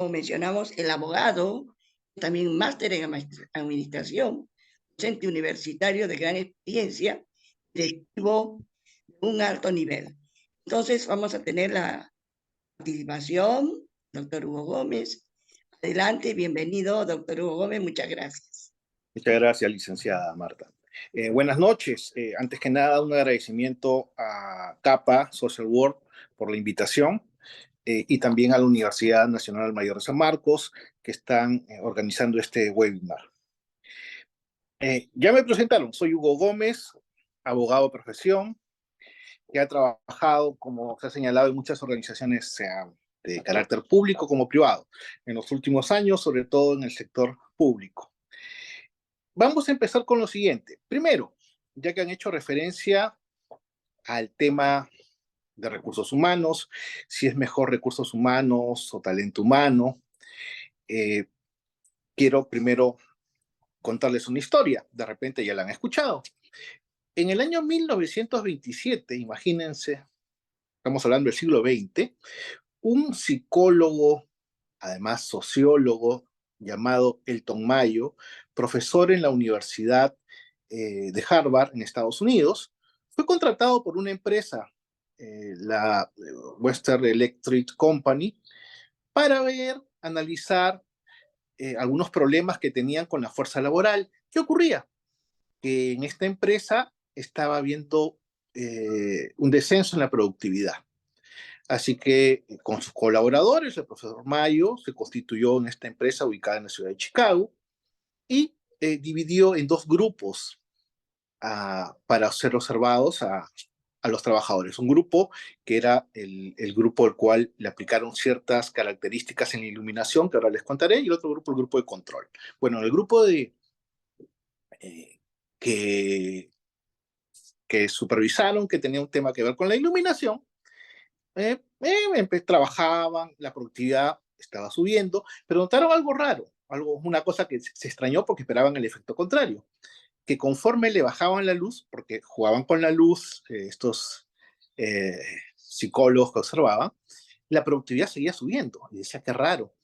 como mencionamos, el abogado, también máster en administración, docente universitario de gran experiencia, directivo de un alto nivel. Entonces vamos a tener la participación, doctor Hugo Gómez. Adelante, bienvenido, doctor Hugo Gómez, muchas gracias. Muchas gracias, licenciada Marta. Buenas noches. Antes que nada, un agradecimiento a CAPA Social Work por la invitación y también a la Universidad Nacional Mayor de San Marcos, que están organizando este webinar. Ya me presentaron, soy Hugo Gómez, abogado de profesión, que ha trabajado, como se ha señalado, en muchas organizaciones, sea de carácter público como privado, en los últimos años, sobre todo en el sector público. Vamos a empezar con lo siguiente. Primero, ya que han hecho referencia al tema de recursos humanos, si es mejor recursos humanos o talento humano, quiero primero contarles una historia. De repente ya la han escuchado. En el año 1927, imagínense, estamos hablando del siglo XX, un psicólogo, además sociólogo, llamado Elton Mayo, profesor en la Universidad de Harvard en Estados Unidos, fue contratado por una empresa, la Western Electric Company, para analizar algunos problemas que tenían con la fuerza laboral. ¿Qué ocurría? Que en esta empresa estaba habiendo un descenso en la productividad. Así que con sus colaboradores, el profesor Mayo se constituyó en esta empresa ubicada en la ciudad de Chicago y dividió en dos grupos para ser observados a los trabajadores. Un grupo que era el grupo al cual le aplicaron ciertas características en la iluminación, que ahora les contaré, y el otro grupo, el grupo de control. Bueno, el grupo que, que supervisaron, que tenía un tema que ver con la iluminación, trabajaban, la productividad estaba subiendo, pero notaron algo raro, una cosa que se extrañó porque esperaban el efecto contrario, que conforme le bajaban la luz, porque jugaban con la luz, estos psicólogos que observaban, la productividad seguía subiendo, y decía que raro.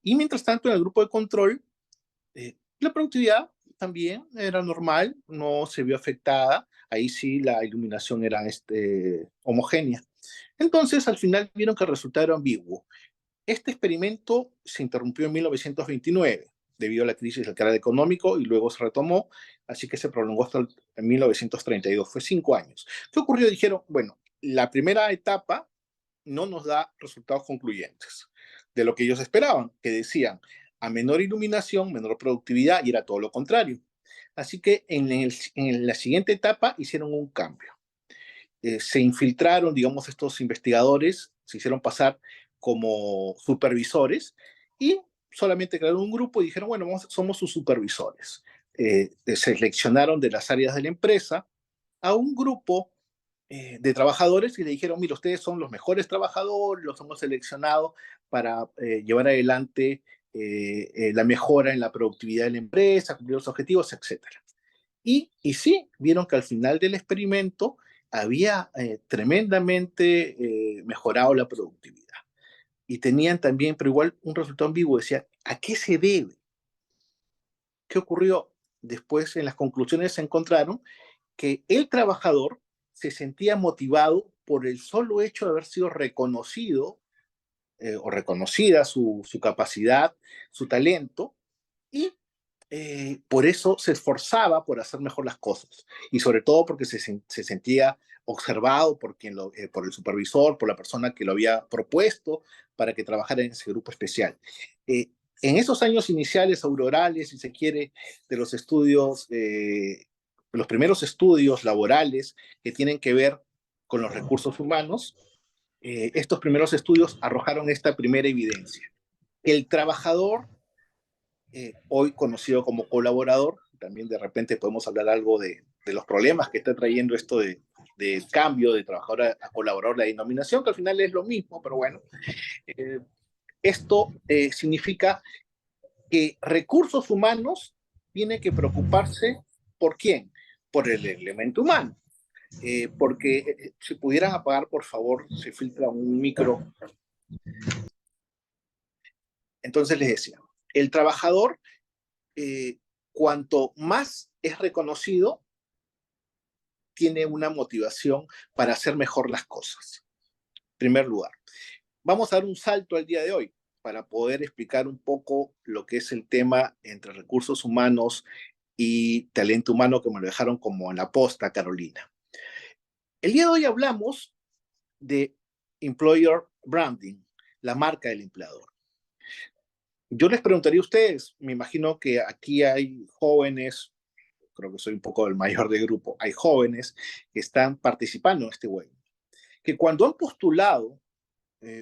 Y mientras tanto, en el grupo de control, la productividad también era normal, no se vio afectada, ahí sí la iluminación era homogénea. Entonces, al final vieron que el resultado era ambiguo. Este experimento se interrumpió en 1929 debido a la crisis del carácter económico y luego se retomó, así que se prolongó hasta 1932, fue 5 años. ¿Qué ocurrió? Dijeron, bueno, la primera etapa no nos da resultados concluyentes de lo que ellos esperaban, que decían, a menor iluminación, menor productividad, y era todo lo contrario. Así que en la siguiente etapa hicieron un cambio. Se infiltraron, digamos, estos investigadores, se hicieron pasar como supervisores y solamente crearon un grupo y dijeron, bueno, somos sus supervisores. Seleccionaron de las áreas de la empresa a un grupo de trabajadores y le dijeron, mira, ustedes son los mejores trabajadores, los hemos seleccionado para llevar adelante la mejora en la productividad de la empresa, cumplir los objetivos, etcétera. Y sí, vieron que al final del experimento había tremendamente mejorado la productividad. Y tenían también, pero igual, un resultado ambiguo. Decía, ¿a qué se debe? ¿Qué ocurrió? Después, en las conclusiones, se encontraron que el trabajador se sentía motivado por el solo hecho de haber sido reconocido o reconocida su capacidad, su talento, y por eso se esforzaba por hacer mejor las cosas. Y sobre todo porque se sentía observado por el supervisor, por la persona que lo había propuesto para que trabajara en ese grupo especial. En esos años iniciales, aurorales, si se quiere, de los estudios, los primeros estudios laborales que tienen que ver con los recursos humanos, estos primeros estudios arrojaron esta primera evidencia, que el trabajador, hoy conocido como colaborador, también de repente podemos hablar algo de los problemas que está trayendo esto de cambio de trabajador a colaborador, la denominación, que al final es lo mismo, pero bueno, esto significa que recursos humanos tiene que preocuparse ¿por quién? Por el elemento humano. Porque si pudieran apagar, por favor, se filtra un micro. Entonces les decía, el trabajador, cuanto más es reconocido, tiene una motivación para hacer mejor las cosas. En primer lugar, vamos a dar un salto al día de hoy para poder explicar un poco lo que es el tema entre recursos humanos y talento humano, que me lo dejaron como en la posta, Carolina. El día de hoy hablamos de employer branding, la marca del empleador. Yo les preguntaría a ustedes, me imagino que aquí hay jóvenes, creo que soy un poco el mayor del grupo, hay jóvenes que están participando en este webinar, que cuando han postulado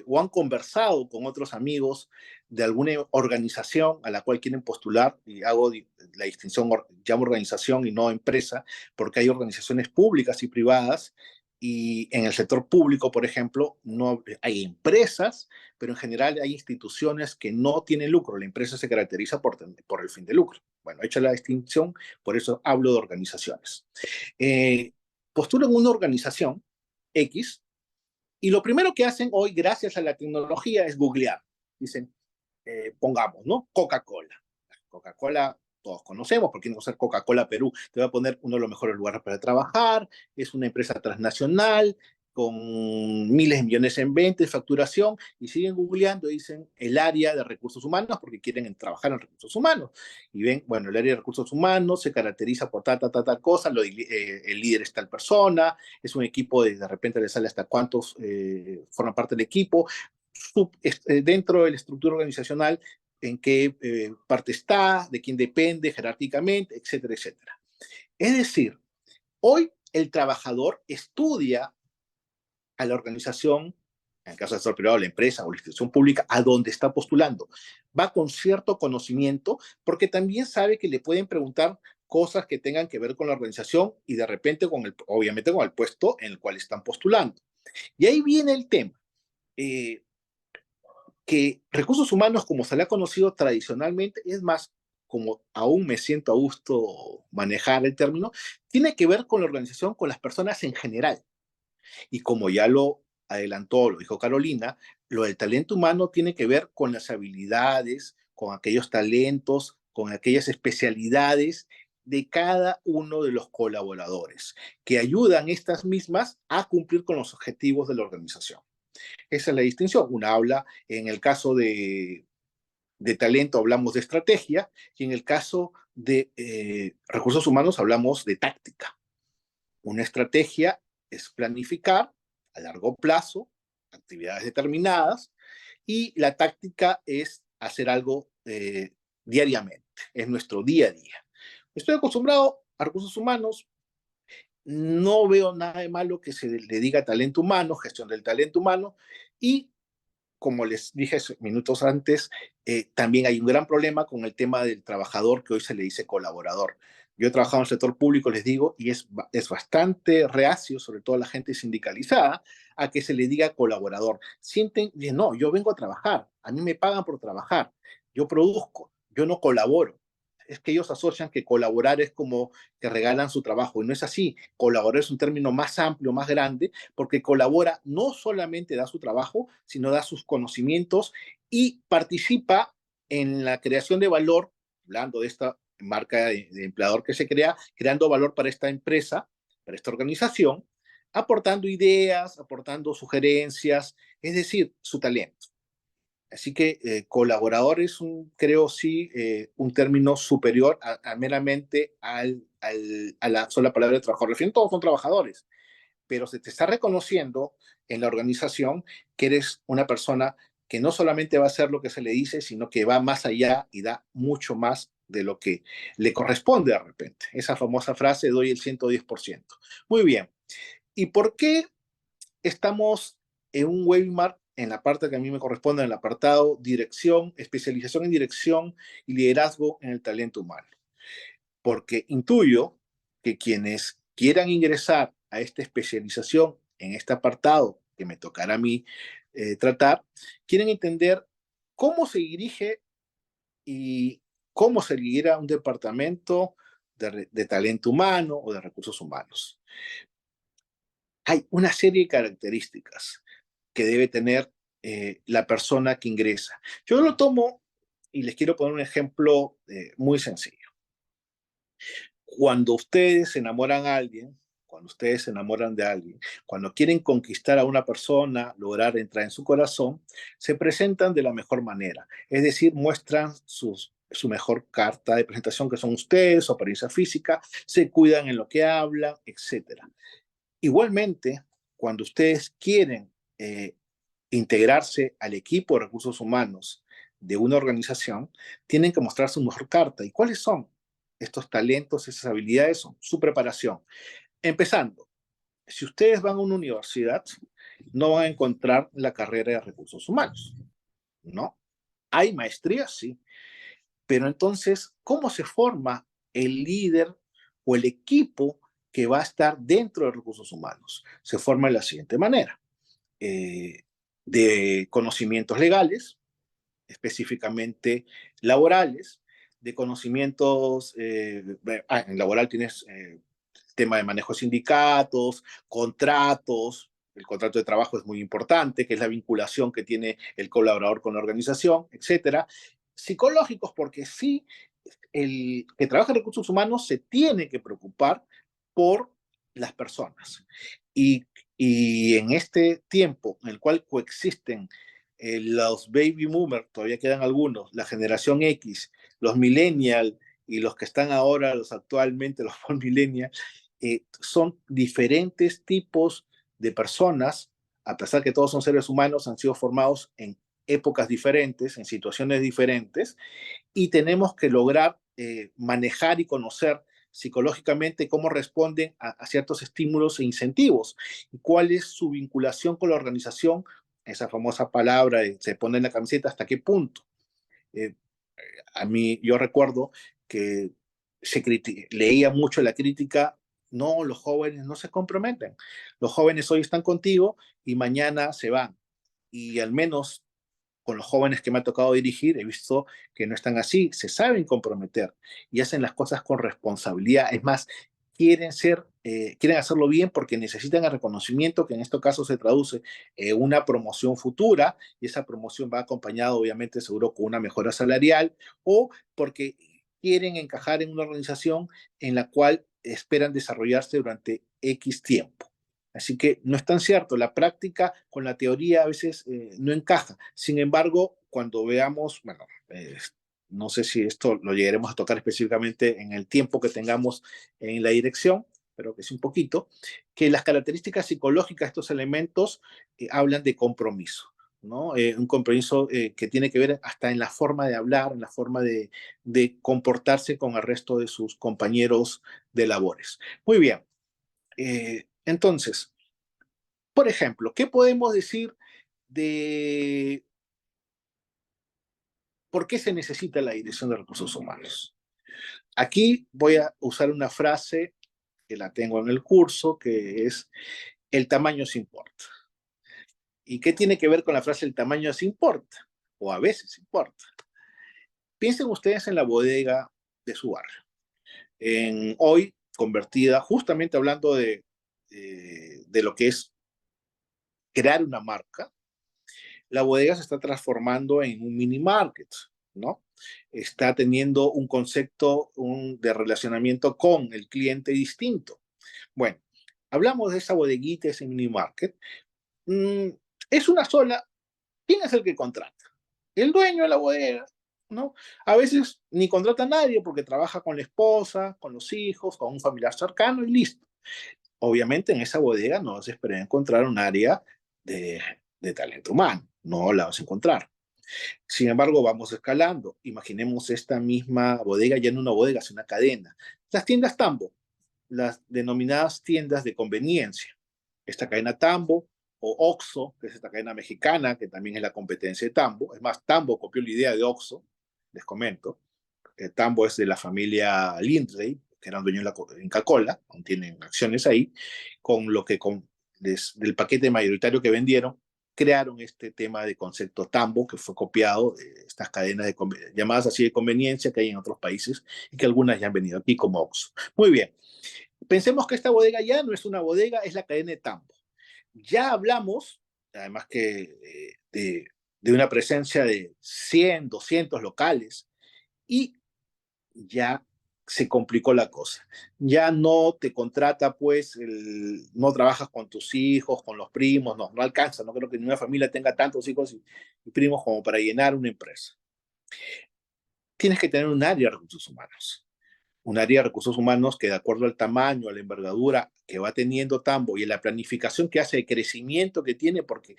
o han conversado con otros amigos de alguna organización a la cual quieren postular, y hago la distinción, llamo organización y no empresa, porque hay organizaciones públicas y privadas, y en el sector público, por ejemplo, no hay empresas, pero en general hay instituciones que no tienen lucro. La empresa se caracteriza por el fin de lucro. Bueno, hecha la distinción, por eso hablo de organizaciones. Postulan una organización X, y lo primero que hacen hoy, gracias a la tecnología, es googlear. Dicen, pongamos, ¿no? Coca-Cola. Coca-Cola, todos conocemos, porque no ser Coca-Cola Perú. Te va a poner uno de los mejores lugares para trabajar, es una empresa transnacional, con miles de millones en venta y facturación, y siguen googleando, dicen el área de recursos humanos, porque quieren trabajar en recursos humanos. Y ven, bueno, el área de recursos humanos se caracteriza por tal cosa, el líder es tal persona, es un equipo de repente le sale hasta cuántos forman parte del equipo, dentro de la estructura organizacional, en qué parte está, de quién depende jerárquicamente, etcétera, etcétera. Es decir, hoy el trabajador estudia a la organización, en el caso del sector privado, la empresa o la institución pública, a donde está postulando. Va con cierto conocimiento porque también sabe que le pueden preguntar cosas que tengan que ver con la organización y de repente, obviamente, con el puesto en el cual están postulando. Y ahí viene el tema. Que recursos humanos, como se le ha conocido tradicionalmente, es más, como aún me siento a gusto manejar el término, tiene que ver con la organización, con las personas en general. Y como ya lo adelantó, lo dijo Carolina, lo del talento humano tiene que ver con las habilidades, con aquellos talentos, con aquellas especialidades de cada uno de los colaboradores, que ayudan estas mismas a cumplir con los objetivos de la organización. Esa es la distinción. Una habla, en el caso de talento hablamos de estrategia, y en el caso de recursos humanos hablamos de táctica. Una estrategia es planificar a largo plazo actividades determinadas, y la táctica es hacer algo diariamente, es nuestro día a día. Estoy acostumbrado a recursos humanos, no veo nada de malo que se le diga talento humano, gestión del talento humano, y como les dije minutos antes, también hay un gran problema con el tema del trabajador, que hoy se le dice colaborador. Yo he trabajado en el sector público, les digo, y es bastante reacio, sobre todo la gente sindicalizada, a que se le diga colaborador. Sienten, no, yo vengo a trabajar, a mí me pagan por trabajar, yo produzco, yo no colaboro. Es que ellos asocian que colaborar es como que regalan su trabajo, y no es así. Colaborar es un término más amplio, más grande, porque colabora, no solamente da su trabajo, sino da sus conocimientos y participa en la creación de valor, hablando de esta marca de empleador que se crea, creando valor para esta empresa, para esta organización, aportando ideas, aportando sugerencias, es decir, su talento. Así que colaborador es, creo sí, un término superior a meramente a la sola palabra de trabajador. Al fin, todos son trabajadores, pero se te está reconociendo en la organización que eres una persona que no solamente va a hacer lo que se le dice, sino que va más allá y da mucho más de lo que le corresponde de repente. Esa famosa frase, doy el 110%. Muy bien. ¿Y por qué estamos en un webinar en la parte que a mí me corresponde, en el apartado dirección, especialización en dirección y liderazgo en el talento humano? Porque intuyo que quienes quieran ingresar a esta especialización en este apartado que me tocará a mí tratar, quieren entender cómo se dirige y cómo se lidera un departamento de talento humano o de recursos humanos. Hay una serie de características que debe tener la persona que ingresa. Yo lo tomo y les quiero poner un ejemplo muy sencillo. Cuando ustedes se enamoran a alguien, cuando ustedes se enamoran de alguien, cuando quieren conquistar a una persona, lograr entrar en su corazón, se presentan de la mejor manera. Es decir, muestran su mejor carta de presentación, que son ustedes, su apariencia física, se cuidan en lo que hablan, etcétera. Igualmente, cuando ustedes quieren integrarse al equipo de recursos humanos de una organización, tienen que mostrar su mejor carta. ¿Y cuáles son estos talentos, esas habilidades? Son su preparación. Empezando, si ustedes van a una universidad, no van a encontrar la carrera de recursos humanos, ¿no? Hay maestrías, sí, pero entonces, ¿cómo se forma el líder o el equipo que va a estar dentro de recursos humanos? Se forma de la siguiente manera. De conocimientos legales, específicamente laborales, de conocimientos, en laboral tienes tema de manejo de sindicatos, contratos, el contrato de trabajo es muy importante, que es la vinculación que tiene el colaborador con la organización, etcétera. Psicológicos, porque sí, el que trabaja en recursos humanos se tiene que preocupar por las personas. Y, y en este tiempo en el cual coexisten los baby boomers, todavía quedan algunos, la generación X, los millennials y los que están ahora, los actualmente, los millennials, son diferentes tipos de personas, a pesar que todos son seres humanos, han sido formados en épocas diferentes, en situaciones diferentes, y tenemos que lograr manejar y conocer psicológicamente cómo responden a ciertos estímulos e incentivos, y cuál es su vinculación con la organización, esa famosa palabra de se pone en la camiseta, hasta qué punto. Eh, a mí, yo recuerdo que leía mucho la crítica, no, los jóvenes no se comprometen, los jóvenes hoy están contigo y mañana se van, y al menos con los jóvenes que me ha tocado dirigir, he visto que no están así, se saben comprometer y hacen las cosas con responsabilidad. Es más, quieren hacerlo bien porque necesitan el reconocimiento, que en este caso se traduce en una promoción futura, y esa promoción va acompañada, obviamente, seguro con una mejora salarial, o porque quieren encajar en una organización en la cual esperan desarrollarse durante X tiempo. Así que no es tan cierto, la práctica con la teoría a veces no encaja. Sin embargo, cuando veamos, bueno, no sé si esto lo llegaremos a tocar específicamente en el tiempo que tengamos en la dirección, pero que es un poquito, que las características psicológicas de estos elementos hablan de compromiso, ¿no? Un compromiso que tiene que ver hasta en la forma de hablar, en la forma de comportarse con el resto de sus compañeros de labores. Muy bien. Entonces, por ejemplo, ¿qué podemos decir de por qué se necesita la dirección de recursos humanos? Aquí voy a usar una frase que la tengo en el curso, que es el tamaño se importa. ¿Y qué tiene que ver con la frase el tamaño se importa? O a veces importa. Piensen ustedes en la bodega de su barrio. Hoy convertida, justamente hablando de lo que es crear una marca, la bodega se está transformando en un mini market, ¿no? Está teniendo un concepto de relacionamiento con el cliente distinto. Bueno, hablamos de esa bodeguita, ese mini market. Mm, es una sola. ¿Quién es el que contrata? El dueño de la bodega, ¿no? A veces ni contrata a nadie porque trabaja con la esposa, con los hijos, con un familiar cercano y listo. Obviamente en esa bodega no se espera encontrar un área de, de talento humano, no la vas a encontrar. Sin embargo, vamos escalando. Imaginemos esta misma bodega ya en una bodega, es una cadena. Las tiendas Tambo, las denominadas tiendas de conveniencia. Esta cadena Tambo o Oxxo, que es esta cadena mexicana, que también es la competencia de Tambo. Es más, Tambo copió la idea de Oxxo, les comento. Tambo es de la familia Lindley, que eran dueños de Coca-Cola, aún tienen acciones ahí, con lo que del paquete mayoritario que vendieron, crearon este tema de concepto Tambo, que fue copiado de estas cadenas llamadas así de conveniencia que hay en otros países y que algunas ya han venido aquí como Oxxo. Muy bien, pensemos que esta bodega ya no es una bodega, es la cadena de Tambo. Ya hablamos, además que de una presencia de 100, 200 locales, y ya se complicó la cosa. Ya no te contrata, pues, no trabajas con tus hijos, con los primos, no alcanza. No creo que ninguna familia tenga tantos hijos y primos como para llenar una empresa. Tienes que tener un área de recursos humanos. Un área de recursos humanos que, de acuerdo al tamaño, a la envergadura que va teniendo Tambo y a la planificación que hace de crecimiento que tiene, porque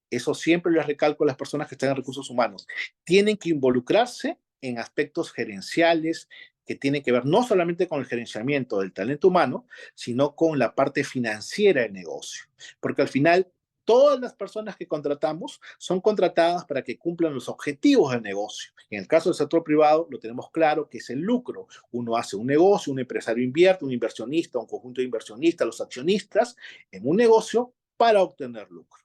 eso siempre les recalco a las personas que están en recursos humanos, tienen que involucrarse en aspectos gerenciales que tienen que ver no solamente con el gerenciamiento del talento humano, sino con la parte financiera del negocio. Porque al final, todas las personas que contratamos son contratadas para que cumplan los objetivos del negocio. En el caso del sector privado, lo tenemos claro que es el lucro. Uno hace un negocio, un empresario invierte, un inversionista, un conjunto de inversionistas, los accionistas, en un negocio para obtener lucro.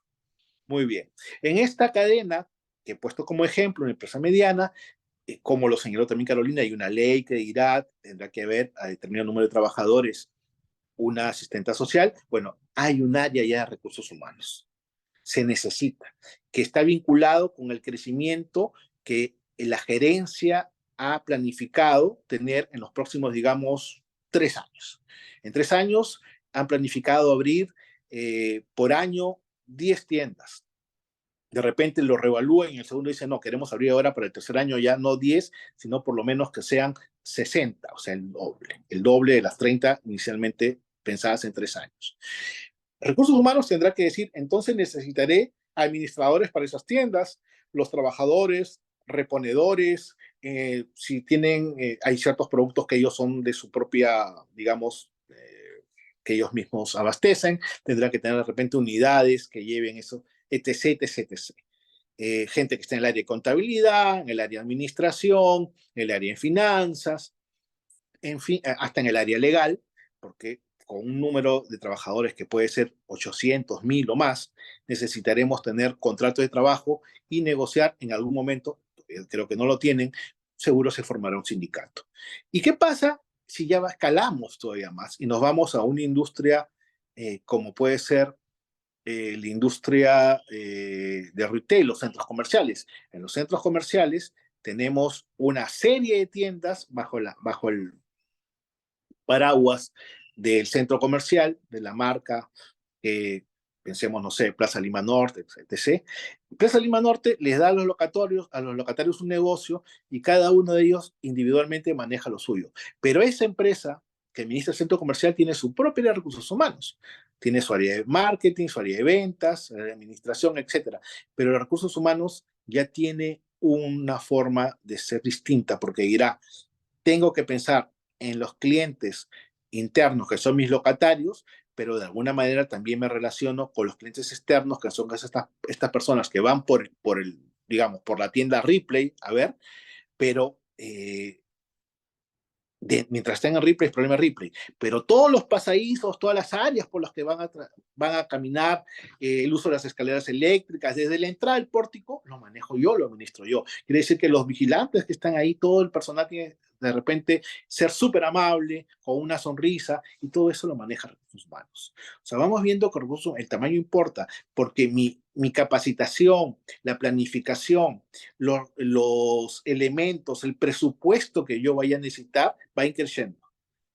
Muy bien. En esta cadena, que he puesto como ejemplo, una empresa mediana, como lo señaló también Carolina, hay una ley que dirá, tendrá que ver a determinado número de trabajadores, una asistenta social. Bueno, hay un área ya de recursos humanos. Se necesita, que está vinculado con el crecimiento que la gerencia ha planificado tener en los próximos, digamos, 3 años. En 3 años han planificado abrir por año 10 tiendas. De repente lo reevalúan y el segundo dice, no, queremos abrir ahora para el tercer año ya no 10, sino por lo menos que sean 60, o sea, el doble de las 30 inicialmente pensadas en 3 años. Recursos humanos tendrá que decir, entonces necesitaré administradores para esas tiendas, los trabajadores, reponedores, si tienen, hay ciertos productos que ellos son de su propia, digamos, que ellos mismos abastecen, tendrá que tener de repente unidades que lleven eso, etc., etc., etc. Gente que está en el área de contabilidad, en el área de administración, en el área de finanzas, en fin, hasta en el área legal, porque con un número de trabajadores que puede ser 800, 1000 o más, necesitaremos tener contrato de trabajo y negociar en algún momento, creo que no lo tienen, seguro se formará un sindicato. ¿Y qué pasa si ya escalamos todavía más y nos vamos a una industria como puede ser la industria de retail, los centros comerciales? En los centros comerciales tenemos una serie de tiendas bajo el paraguas del centro comercial, de la marca, pensemos, no sé, Plaza Lima Norte, etc. Plaza Lima Norte les da a los locatarios un negocio y cada uno de ellos individualmente maneja lo suyo. Pero esa empresa que administra el centro comercial tiene su propia área de recursos humanos. Tiene su área de marketing, su área de ventas, su área de administración, etc. Pero los recursos humanos ya tiene una forma de ser distinta porque dirá, tengo que pensar en los clientes internos que son mis locatarios, pero de alguna manera también me relaciono con los clientes externos que son estas personas que van digamos, por la tienda Ripley, a ver, pero mientras estén en Ripley, es problema de Ripley, pero todos los pasadizos, todas las áreas por las que van a caminar, el uso de las escaleras eléctricas, desde la entrada al pórtico, lo manejo yo, lo administro yo. Quiere decir que los vigilantes que están ahí, todo el personal tiene de repente ser súper amable, con una sonrisa, y todo eso lo maneja recursos humanos. O sea, vamos viendo que el tamaño importa, porque mi capacitación, la planificación, los elementos, el presupuesto que yo vaya a necesitar va a ir creciendo.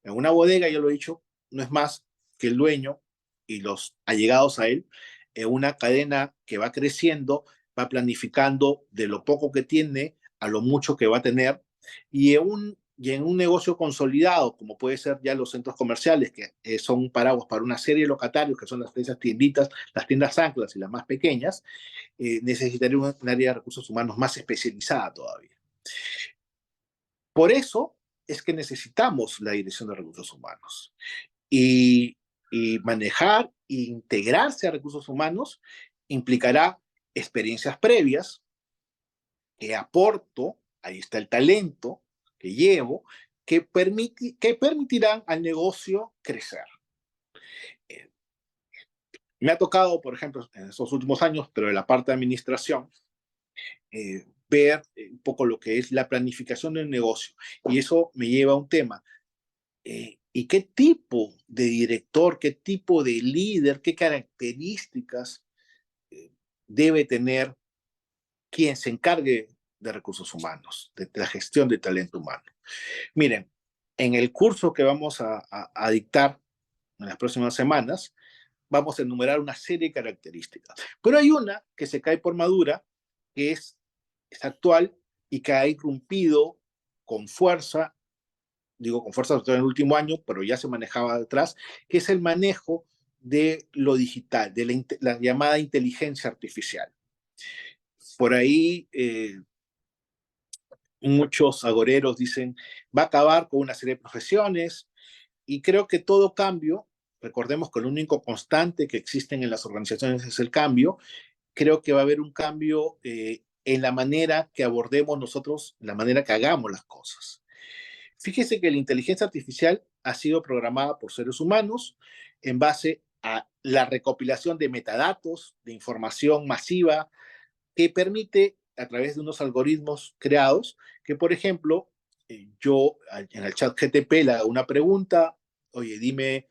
En una bodega, ya lo he dicho, no es más que el dueño y los allegados a él. En una cadena que va creciendo, va planificando de lo poco que tiene a lo mucho que va a tener. Y en un negocio consolidado, como puede ser ya los centros comerciales, que son paraguas para una serie de locatarios, que son esas tienditas, las tiendas anclas y las más pequeñas, necesitaría un área de recursos humanos más especializada todavía. Por eso es que necesitamos la dirección de recursos humanos. Y, y manejar e integrarse a recursos humanos implicará experiencias previas que aporto, ahí está el talento que llevo, que permitirán al negocio crecer. Eh, Me ha tocado, por ejemplo, en estos últimos años, pero en la parte de administración, ver un poco lo que es la planificación del negocio. Y eso me lleva a un tema. ¿Y qué tipo de director, qué tipo de líder, qué características debe tener quien se encargue de recursos humanos, de la gestión de talento humano. Miren, en el curso que vamos a dictar en las próximas semanas, vamos a enumerar una serie de características. Pero hay una que se cae por madura, que es actual y que ha irrumpido con fuerza, digo con fuerza sobre todo en el último año, pero ya se manejaba detrás, que es el manejo de lo digital, de la llamada inteligencia artificial. Por ahí muchos agoreros dicen, va a acabar con una serie de profesiones, y creo que todo cambio, recordemos que lo único constante que existen en las organizaciones es el cambio, creo que va a haber un cambio en la manera que abordemos nosotros, en la manera que hagamos las cosas. Fíjese que la inteligencia artificial ha sido programada por seres humanos en base a la recopilación de metadatos, de información masiva, que permite, a través de unos algoritmos creados, que, por ejemplo, yo en el chat GTP le hago una pregunta, oye, dime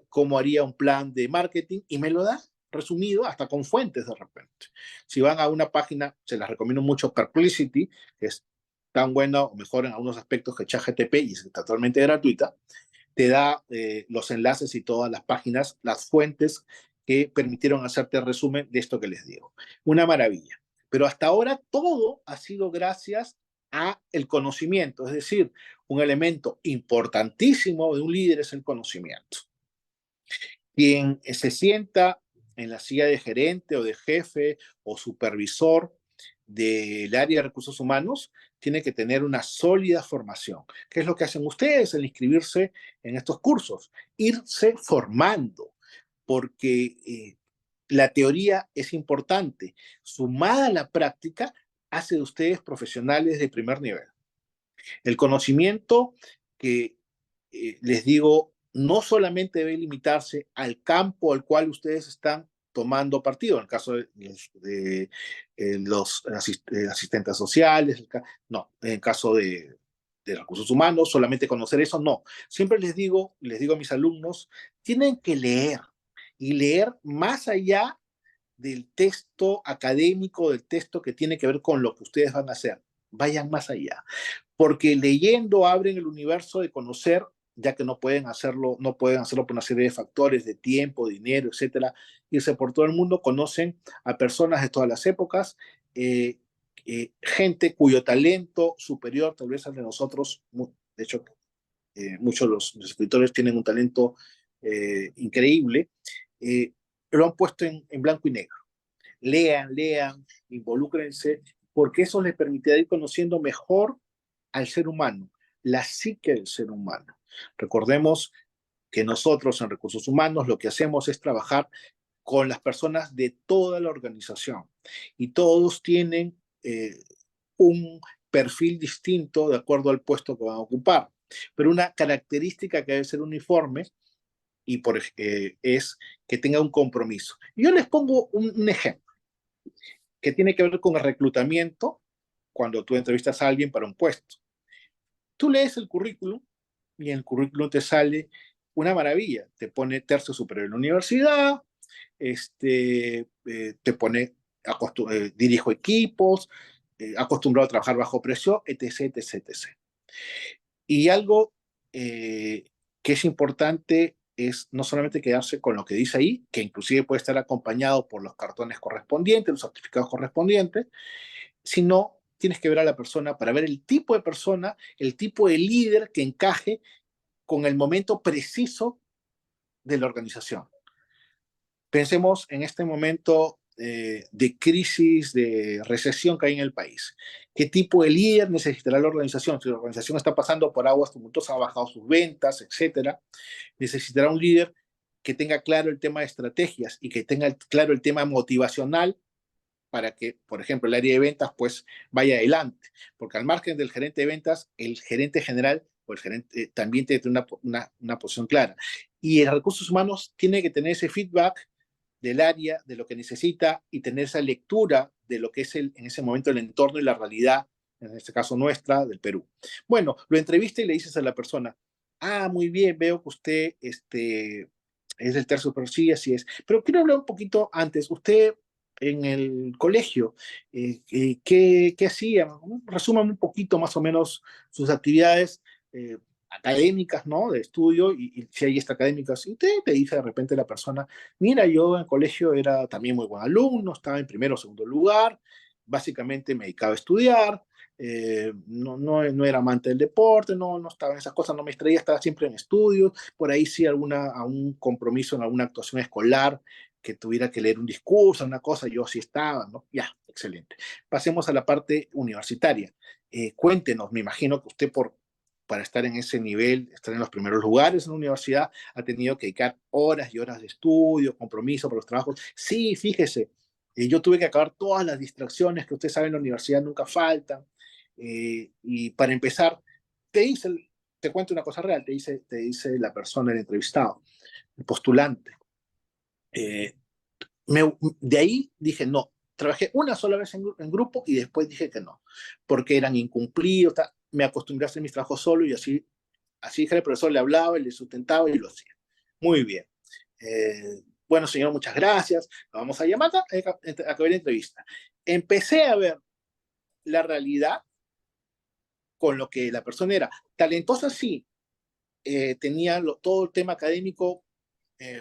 cómo haría un plan de marketing, y me lo da resumido, hasta con fuentes de repente. Si van a una página, se las recomiendo mucho, Perplexity, que es tan bueno o mejor en algunos aspectos que ChatGPT y es totalmente gratuita, te da los enlaces y todas las páginas, las fuentes que permitieron hacerte el resumen de esto que les digo. Una maravilla. Pero hasta ahora todo ha sido gracias a el conocimiento, es decir, un elemento importantísimo de un líder es el conocimiento. Quien se sienta en la silla de gerente o de jefe o supervisor del área de recursos humanos tiene que tener una sólida formación. ¿Qué es lo que hacen ustedes al inscribirse en estos cursos? Irse formando, porque la teoría es importante. Sumada a la práctica, hace de ustedes profesionales de primer nivel. El conocimiento que les digo, no solamente debe limitarse al campo al cual ustedes están tomando partido, en el caso de los asistentes sociales, no, en el caso de recursos humanos, solamente conocer eso, no. Siempre les digo a mis alumnos, tienen que leer y leer más allá del texto académico, del texto que tiene que ver con lo que ustedes van a hacer. Vayan más allá, porque leyendo abren el universo de conocer, ya que no pueden hacerlo por una serie de factores de tiempo, dinero, etcétera, irse por todo el mundo, conocen a personas de todas las épocas, gente cuyo talento superior tal vez al de nosotros, de hecho, muchos de los escritores tienen un talento increíble, lo han puesto en blanco y negro. Lean, involúcrense, porque eso les permitirá ir conociendo mejor al ser humano, la psique del ser humano. Recordemos que nosotros en recursos humanos lo que hacemos es trabajar con las personas de toda la organización y todos tienen un perfil distinto de acuerdo al puesto que van a ocupar, pero una característica que debe ser uniforme y es que tenga un compromiso. Yo les pongo un ejemplo que tiene que ver con el reclutamiento cuando tú entrevistas a alguien para un puesto. Tú lees el currículum y en el currículum te sale una maravilla. Te pone tercio superior en la universidad, te pone dirijo equipos, acostumbrado a trabajar bajo presión, etc, etc, etc. Y algo que es importante es no solamente quedarse con lo que dice ahí, que inclusive puede estar acompañado por los cartones correspondientes, los certificados correspondientes, sino tienes que ver a la persona para ver el tipo de persona, el tipo de líder que encaje con el momento preciso de la organización. Pensemos en este momento de crisis, de recesión que hay en el país. ¿Qué tipo de líder necesitará la organización? Si la organización está pasando por aguas tumultuosas, ha bajado sus ventas, etcétera, necesitará un líder que tenga claro el tema de estrategias y que tenga claro el tema motivacional para que, por ejemplo, el área de ventas pues vaya adelante. Porque al margen del gerente de ventas, el gerente general o el gerente también tiene que tener una posición clara. Y en recursos humanos tiene que tener ese feedback del área, de lo que necesita y tener esa lectura de lo que es en ese momento el entorno y la realidad, en este caso nuestra, del Perú. Bueno, lo entrevista y le dices a la persona, muy bien, veo que usted es del tercio, pero sí, así es. Pero quiero hablar un poquito antes. Usted en el colegio? ¿Qué hacían? Resuman un poquito más o menos sus actividades académicas, ¿no? De estudio, y si hay académicas, y te dice de repente la persona, mira, yo en el colegio era también muy buen alumno, estaba en primero o segundo lugar, básicamente me dedicaba a estudiar, no era amante del deporte, no estaba en esas cosas, no me distraía, estaba siempre en estudios, por ahí sí a un compromiso en alguna actuación escolar, que tuviera que leer un discurso, una cosa, yo sí estaba, ¿no? Ya, excelente. Pasemos a la parte universitaria. Cuéntenos, me imagino que usted para estar en ese nivel, estar en los primeros lugares en la universidad, ha tenido que dedicar horas y horas de estudio, compromiso por los trabajos. Sí, fíjese, yo tuve que acabar todas las distracciones que usted sabe en la universidad nunca faltan. Y para empezar, te dice, te cuento una cosa real, te dice la persona, el entrevistado, el postulante. Eh, de ahí dije no. Trabajé una sola vez en grupo y después dije que no, porque eran incumplidos. Me acostumbré a hacer mis trabajos solo y así dije al profesor, le hablaba, le sustentaba y lo hacía. Muy bien. Bueno, señor, muchas gracias. Vamos a llamar a acabar la entrevista. Empecé a ver la realidad con lo que la persona era. Talentosa sí, tenía todo el tema académico,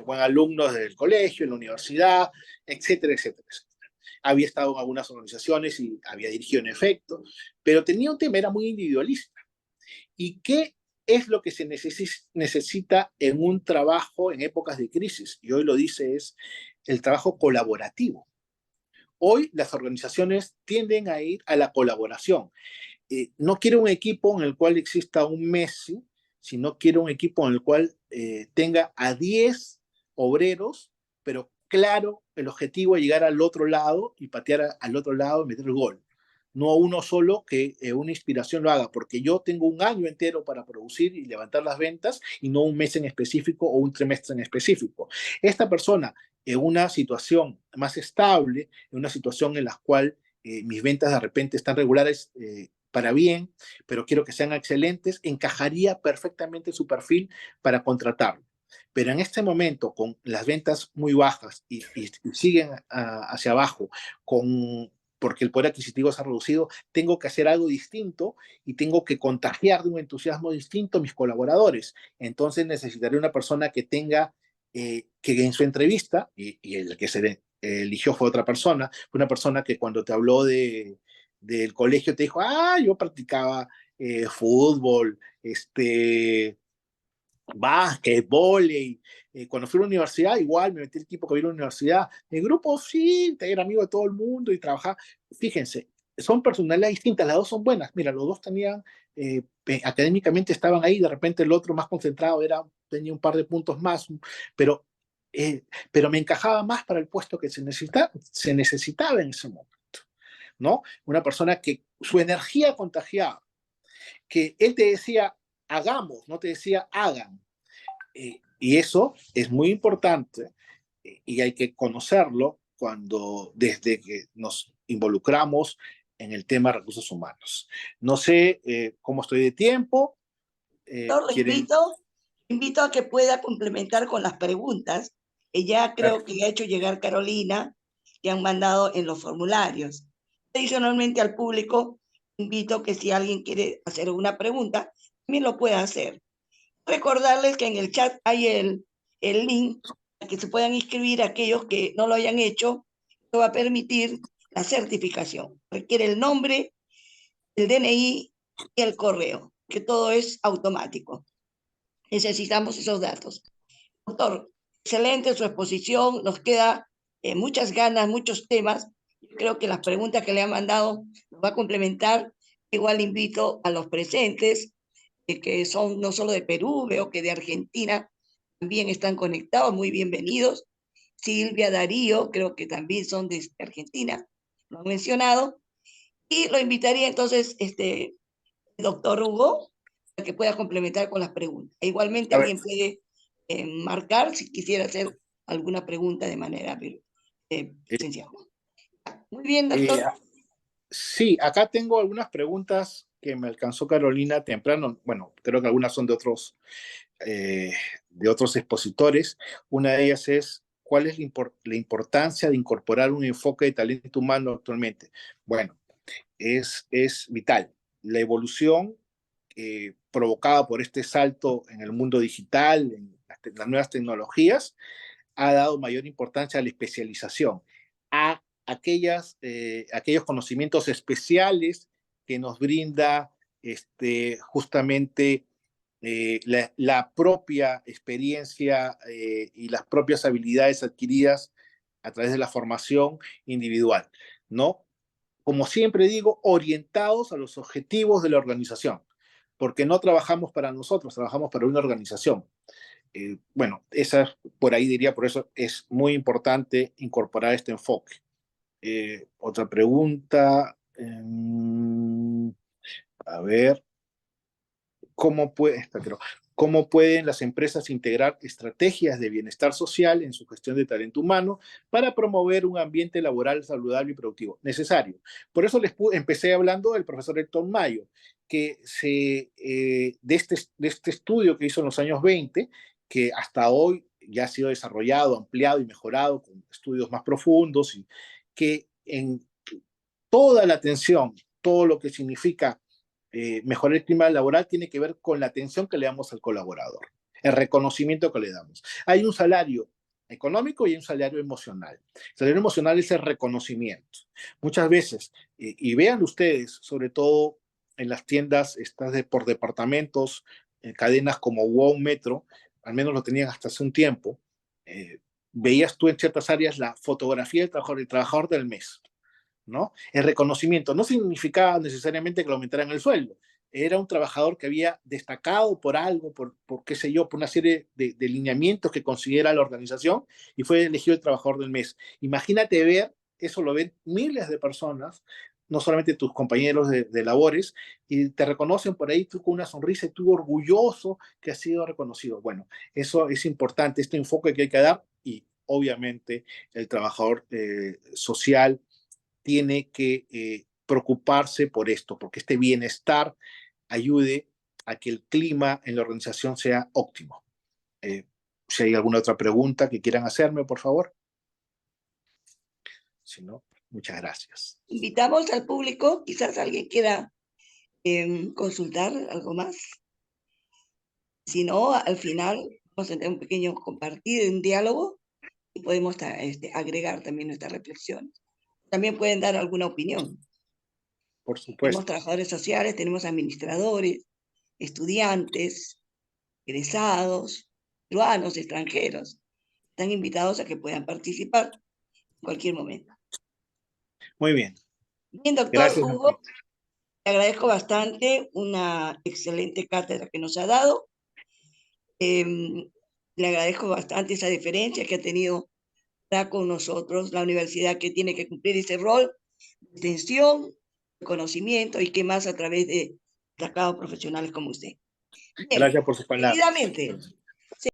buen alumno del colegio, en la universidad, etcétera, etcétera, etcétera. Había estado en algunas organizaciones y había dirigido en efecto, pero tenía un tema, era muy individualista. ¿Y qué es lo que se necesita en un trabajo en épocas de crisis? Y hoy lo dice es el trabajo colaborativo. Hoy las organizaciones tienden a ir a la colaboración. No quiero un equipo en el cual exista un Messi, sino quiero un equipo en el cual tenga a 10 obreros, pero claro, el objetivo es llegar al otro lado y patear al otro lado y meter el gol. No uno solo que una inspiración lo haga, porque yo tengo un año entero para producir y levantar las ventas y no un mes en específico o un trimestre en específico. Esta persona en una situación más estable, en una situación en la cual mis ventas de repente están regulares, para bien, pero quiero que sean excelentes, encajaría perfectamente su perfil para contratarlo. Pero en este momento, con las ventas muy bajas y siguen hacia abajo, porque el poder adquisitivo se ha reducido, tengo que hacer algo distinto y tengo que contagiar de un entusiasmo distinto a mis colaboradores. Entonces necesitaré una persona que tenga, que en su entrevista, y el que se eligió fue otra persona, fue una persona que cuando te habló del colegio te dijo, yo practicaba fútbol, básquet, vóley. Cuando fui a la universidad, igual me metí el equipo que vi en la universidad. En grupo, sí, era amigo de todo el mundo y trabajaba. Fíjense, son personalidades distintas, las dos son buenas. Mira, los dos tenían, académicamente estaban ahí, de repente el otro más concentrado tenía un par de puntos más, pero, eh, pero me encajaba más para el puesto que se necesitaba en ese momento, ¿no? Una persona que su energía contagiaba, que él te decía, hagamos, no te decía, hagan. Y eso es muy importante, y hay que conocerlo desde que nos involucramos en el tema de recursos humanos. No sé cómo estoy de tiempo. Lo ¿Quieren? invito a que pueda complementar con las preguntas que ya creo que ha hecho llegar Carolina, que han mandado en los formularios. Adicionalmente al público, invito que si alguien quiere hacer una pregunta, también lo pueda hacer. Recordarles que en el chat hay el link para que se puedan inscribir aquellos que no lo hayan hecho. Esto va a permitir la certificación. Requiere el nombre, el DNI y el correo, que todo es automático. Necesitamos esos datos. Doctor, excelente su exposición, nos queda muchas ganas, muchos temas. Yo creo que las preguntas que le han mandado nos va a complementar. Igual invito a los presentes, que son no solo de Perú, veo que de Argentina también están conectados, muy bienvenidos. Silvia, Darío, creo que también son de Argentina, lo han mencionado. Y lo invitaría entonces, doctor Hugo, para que pueda complementar con las preguntas. E igualmente A ver, alguien puede marcar si quisiera hacer alguna pregunta de manera eh, presencial. Muy bien, eh, doctor. sí, acá tengo algunas preguntas que me alcanzó Carolina temprano. Bueno, creo que algunas son de otros expositores. Una de ellas es, ¿cuál es la importancia de incorporar un enfoque de talento humano actualmente? Bueno, es vital. La evolución provocada por este salto en el mundo digital, en las nuevas tecnologías, ha dado mayor importancia a la especialización, a aquellos conocimientos especiales que nos brinda justamente la propia experiencia y las propias habilidades adquiridas a través de la formación individual, ¿no? Como siempre digo, orientados a los objetivos de la organización, porque no trabajamos para nosotros, trabajamos para una organización. Bueno, por ahí diría, por eso es muy importante incorporar este enfoque. Otra pregunta, a ver, ¿cómo pueden las empresas integrar estrategias de bienestar social en su gestión de talento humano para promover un ambiente laboral saludable y productivo? Necesario. Por eso empecé hablando del profesor Héctor Mayo, que de este estudio que hizo en los años 20, que hasta hoy ya ha sido desarrollado, ampliado y mejorado con estudios más profundos, y que en toda la atención, todo lo que significa mejorar el clima laboral tiene que ver con la atención que le damos al colaborador, el reconocimiento que le damos. Hay un salario económico y hay un salario emocional. El salario emocional es el reconocimiento. Muchas veces, y vean ustedes, sobre todo en las tiendas por departamentos, cadenas como WOW Metro, al menos lo tenían hasta hace un tiempo, veías tú en ciertas áreas la fotografía del trabajador del mes, ¿no? El reconocimiento no significaba necesariamente que le aumentaran el sueldo. Era un trabajador que había destacado por algo, por qué sé yo, por una serie de lineamientos que considera la organización, y fue elegido el trabajador del mes. Imagínate ver, eso lo ven miles de personas, no solamente tus compañeros de labores, y te reconocen por ahí tú con una sonrisa y tú orgulloso que has sido reconocido. Bueno, eso es importante, este enfoque que hay que dar, y obviamente el trabajador social tiene que preocuparse por esto, porque este bienestar ayude a que el clima en la organización sea óptimo. Si hay alguna otra pregunta que quieran hacerme, por favor. Si no, muchas gracias. Invitamos al público, quizás alguien quiera consultar algo más. Si no, al final vamos a tener un pequeño compartir, un diálogo, y podemos agregar también nuestras reflexiones. También pueden dar alguna opinión. Por supuesto. Tenemos trabajadores sociales, tenemos administradores, estudiantes, egresados, peruanos, extranjeros. Están invitados a que puedan participar en cualquier momento. Muy bien. Bien, doctor Gracias, Hugo, te agradezco bastante una excelente cátedra que nos ha dado. Le agradezco bastante esa diferencia que ha tenido con nosotros la universidad, que tiene que cumplir ese rol de extensión, de conocimiento, y que más a través de destacados profesionales como usted. Bien, gracias por sus palabras. seguidamente